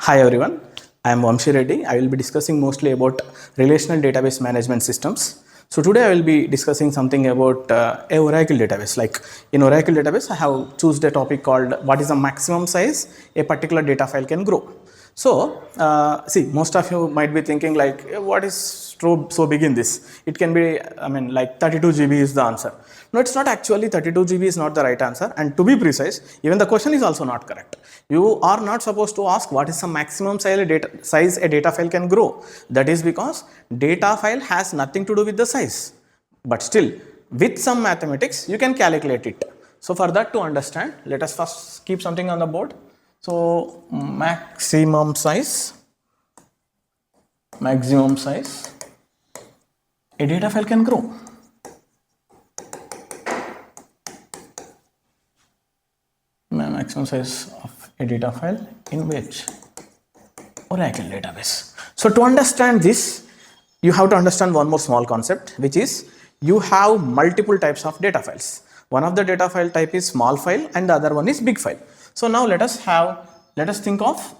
Hi everyone, I am Vamshireddy. I will be discussing mostly about relational database management systems. So today I will be discussing something about a Oracle database. Like in Oracle database, I have chosen a topic called what is the maximum size a particular data file can grow. So see, most of you might be thinking like, what is so big in this? It can be, like 32 GB is the answer. No, it's not actually. 32 GB is not the right answer, and to be precise, even the question is also not correct. You are not supposed to ask what is the maximum size a data file can grow. That is because data file has nothing to do with the size. But still, with some mathematics, you can calculate it. So for that to understand, let us first keep something on the board. So maximum size a data file can grow. Maximum size of a data file in which Oracle database. So to understand this, you have to understand one more small concept, which is you have multiple types of data files. One of the data file type is small file and the other one is big file. So now let us think of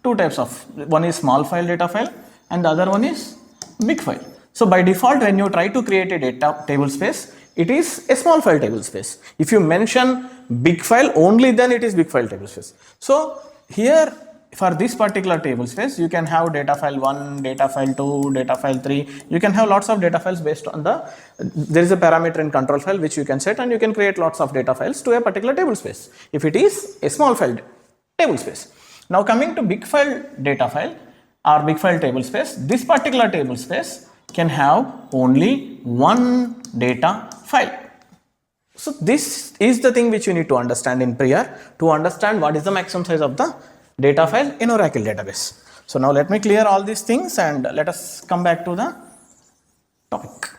two types of, one is small file data file and the other one is big file. So by default, when you try to create a data table space, it is a small file table space. If you mention big file, only then it is big file table space. So here for this particular table space, you can have data file 1, data file 2, data file 3. You can have lots of data files based on there is a parameter in control file which you can set, and you can create lots of data files to a particular table space if it is a small file table space. Now coming to big file data file or big file table space, this particular table space can have only one data file. So this is the thing which you need to understand in prior to understand what is the maximum size of the data file in Oracle database. So now let me clear all these things and let us come back to the topic.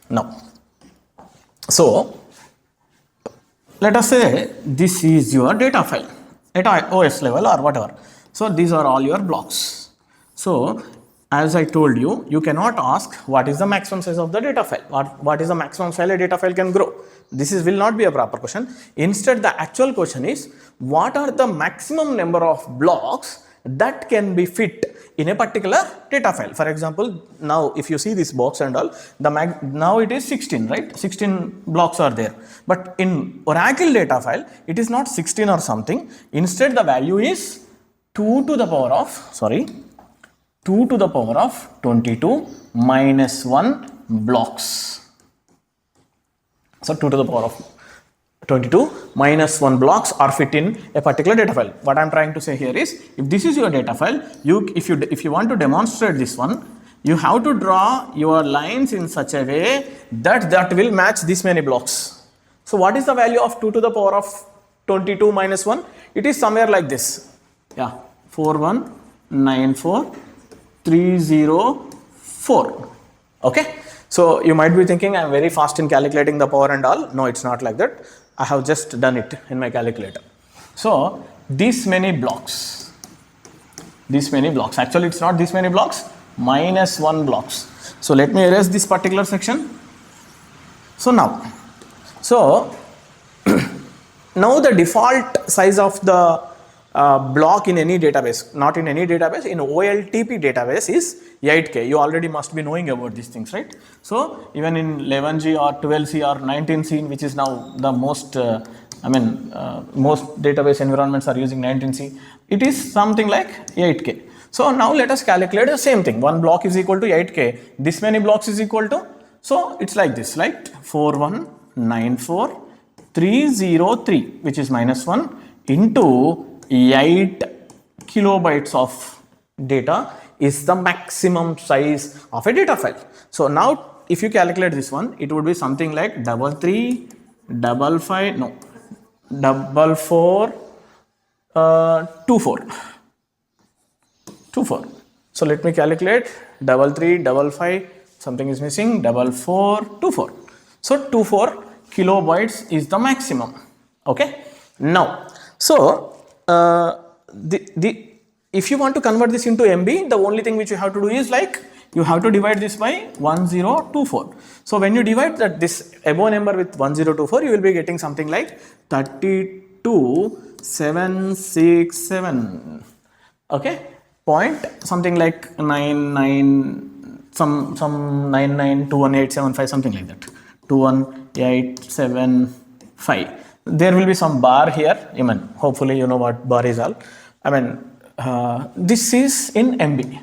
Now, so let us say this is your data file at OS level or whatever. So these are all your blocks. So as I told you, you cannot ask what is the maximum size of the data file or what is the maximum size a data file can grow. This will not be a proper question. Instead, the actual question is what are the maximum number of blocks that can be fit in a particular data file. For example, now if you see this box and all, now it is 16, right? 16 blocks are there. But in Oracle data file, it is not 16 or something. Instead, the value is 2 to the power of 22 minus 1 blocks. So 2 to the power of 22 minus 1 blocks are fit in a particular data file. What I am trying to say here is, if this is your data file, if you want to demonstrate this one, you have to draw your lines in such a way that will match this many blocks. So what is the value of 2 to the power of 22 minus 1? It is somewhere like this. Yeah, 4194304. Okay. So you might be thinking I am very fast in calculating the power and all. No, it's not like that. I have just done it in my calculator. So this many blocks, actually it's not this many blocks, minus 1 blocks. So let me erase this particular section. So now the default size of the block in any database, not in any database, in OLTP database is 8K. You already must be knowing about these things, right? So even in 11G or 12C or 19C, which is now the most, most database environments are using 19C, it is something like 8K. So now let us calculate the same thing. One block is equal to 8K. This many blocks is equal to, so it's like this, right? 4194303, which is minus 1 into 8 kilobytes of data is the maximum size of a data file. So now if you calculate this one, it would be something like 24. So let me calculate 3355, something is missing, 4424. So 24 kilobytes is the maximum. Okay. Now, so if you want to convert this into MB, the only thing which you have to do is like you have to divide this by 1024. So when you divide this above number with 1024, you will be getting something like 32767. Okay, point something like 99 some 9921875 something like that, 21875. There will be some bar here. I mean, hopefully you know what bar is all. I mean, this is in MB.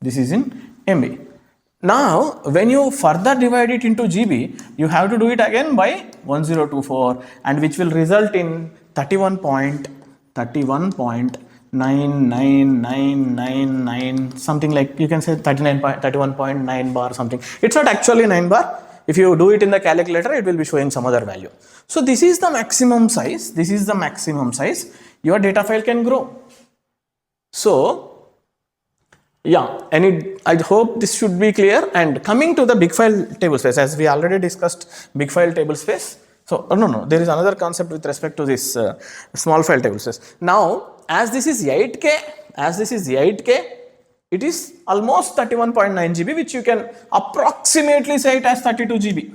This is in MB. Now, when you further divide it into GB, you have to do it again by 1024, and which will result in 31.99999 something like, you can say 31.9 bar something. It's not actually 9 bar. If you do it in the calculator, it will be showing some other value. So this is the maximum size. This is the maximum size your data file can grow. So yeah, and I hope this should be clear. And coming to the big file table space, as we already discussed big file table space. So no, there is another concept with respect to this small file table space. Now, as this is 8K, it is almost 31.9 GB, which you can approximately say it as 32 GB.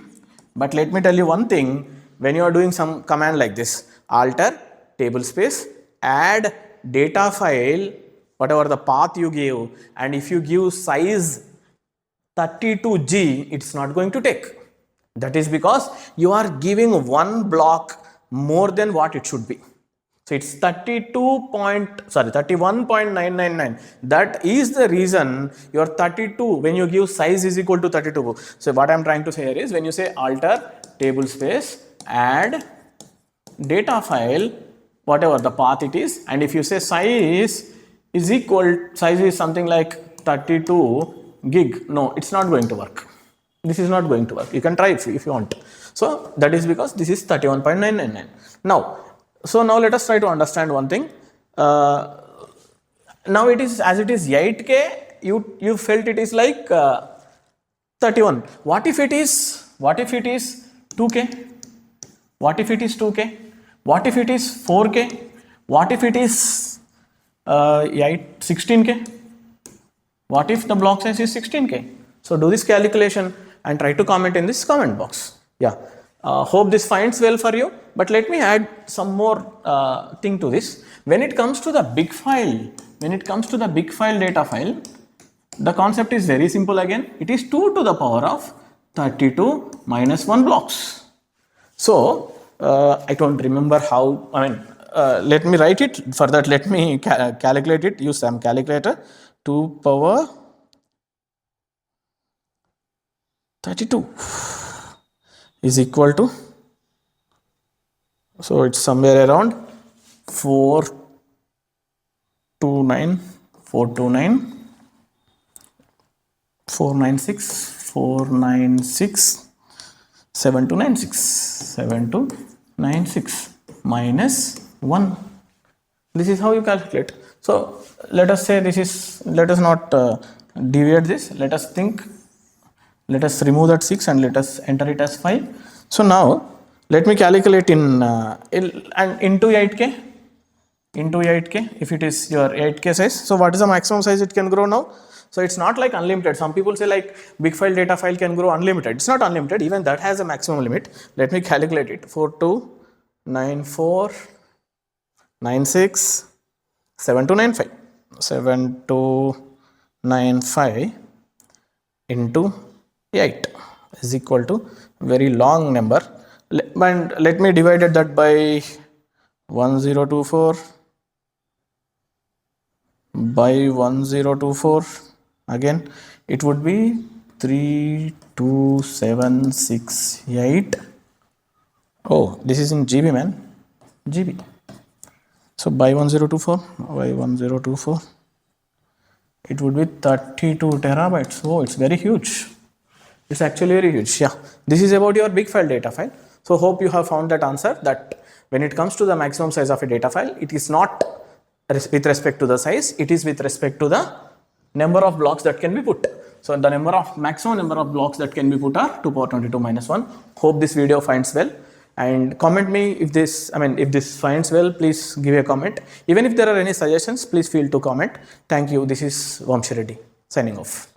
But let me tell you one thing, when you are doing some command like this, alter table space, add data file, whatever the path you give, and if you give size 32G, it's not going to take. That is because you are giving one block more than what it should be. So it's 31.999. That is the reason your 32, when you give size is equal to 32. So what I am trying to say here is, when you say alter table space, add data file, whatever the path it is, and if you say size is something like 32 gig, no, it's not going to work. This is not going to work. You can try if you want. So that is because this is 31.999. Now, let us try to understand one thing. Now it is, as it is 8K, you felt it is like 31. What if it is 2K? What if it is 2K? What if it is 4K? What if it is 16K? What if the block size is 16K? So do this calculation and try to comment in this comment box. Yeah, hope this finds well for you. But let me add some more thing to this. When it comes to the big file, data file, the concept is very simple again. It is 2 to the power of 32 minus 1 blocks. So I don't remember how, let me write it. For that, let me calculate it, use some calculator. 2 power 32 is equal to, so it's somewhere around 429, 7296 minus 1. This is how you calculate. So let us say this is, let us not deviate this. Let us remove that 6 and let us enter it as 5. So now let me calculate in and into 8K. If it is your 8K size, so what is the maximum size it can grow now? So it's not like unlimited. Some people say like big file data file can grow unlimited. It's not unlimited. Even that has a maximum limit. Let me calculate it. 429496 7295. 7295 into 8 is equal to very long number. And let me divide that by 1024 by 1024. Again, it would be 32768. Oh, this is in GB, man. GB. So by 1024, it would be 32 terabytes. Oh, it's very huge. It's actually very huge. Yeah, this is about your big file data file. So hope you have found that answer, that when it comes to the maximum size of a data file, it is not with respect to the size, it is with respect to the number of blocks that can be put. So the maximum number of blocks that can be put are 2 power 22 minus 1. Hope this video finds well, and comment me if this, if this finds well, please give a comment. Even if there are any suggestions, please feel to comment. Thank you. This is Vamshireddy signing off.